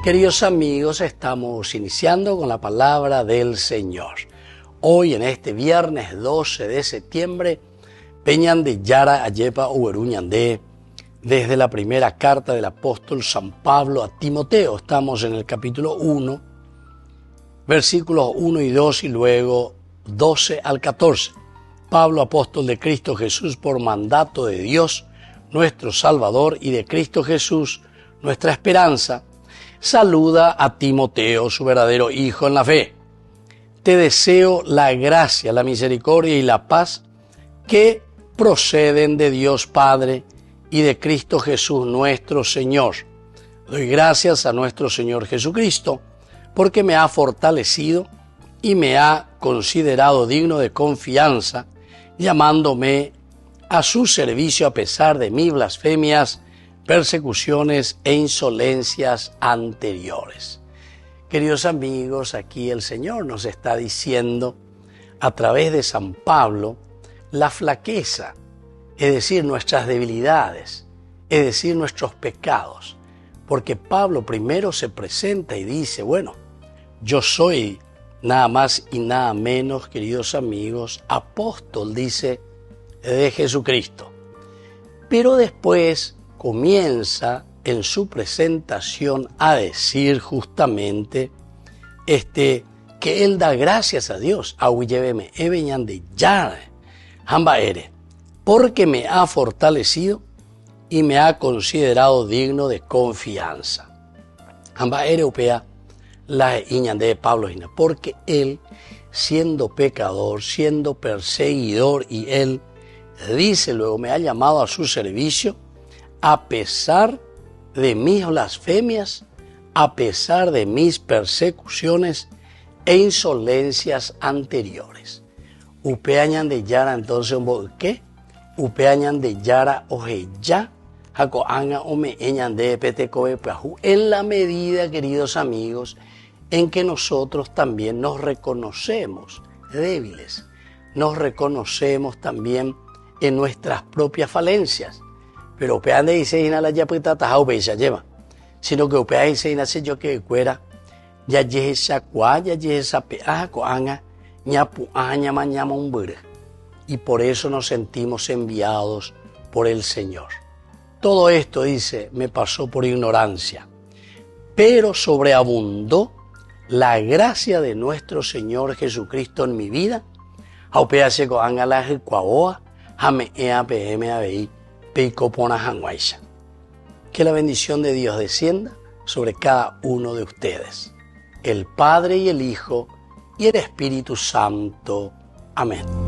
Queridos amigos, estamos iniciando con la palabra del Señor. Hoy, en este viernes 12 de septiembre, Peñan de Yara Ayepa Uberuñandé, desde la primera carta del apóstol San Pablo a Timoteo. Estamos en el capítulo 1, versículos 1 y 2 y luego 12 al 14. Pablo, apóstol de Cristo Jesús, por mandato de Dios, nuestro Salvador, y de Cristo Jesús, nuestra esperanza, saluda a Timoteo, su verdadero hijo en la fe. Te deseo la gracia, la misericordia y la paz que proceden de Dios Padre y de Cristo Jesús nuestro Señor. Doy gracias a nuestro Señor Jesucristo porque me ha fortalecido y me ha considerado digno de confianza, llamándome a su servicio a pesar de mis blasfemias, persecuciones e insolencias anteriores. Queridos amigos, aquí el Señor nos está diciendo a través de San Pablo la flaqueza, es decir, nuestras debilidades, es decir, nuestros pecados. Porque Pablo primero se presenta y dice, bueno, yo soy nada más y nada menos, queridos amigos, apóstol, dice, de Jesucristo. Pero después comienza en su presentación a decir justamente que él da gracias a Dios, porque me ha fortalecido y me ha considerado digno de confianza. Porque él, siendo pecador, siendo perseguidor, y él dice luego, me ha llamado a su servicio, a pesar de mis blasfemias, a pesar de mis persecuciones e insolencias anteriores. Upeañan de Yara, entonces, ¿qué? Upeañan de Yara ojeya, jacoanga omeeñan de petecoe pajú, en la medida, queridos amigos, en que nosotros también nos reconocemos débiles, nos reconocemos también en nuestras propias falencias. Pero upea de dice ina la yapita tajao beisa lleva, sino que upea dice ina se yo que cuera ya yesa cua ya yesa pea coanga ñapu aña mañama un. Y por eso nos sentimos enviados por el Señor. Todo esto, dice, me pasó por ignorancia, pero sobreabundó la gracia de nuestro Señor Jesucristo en mi vida. Aupea se coanga la cuaoa jame ea pm abei. Que la bendición de Dios descienda sobre cada uno de ustedes, el Padre y el Hijo y el Espíritu Santo. Amén.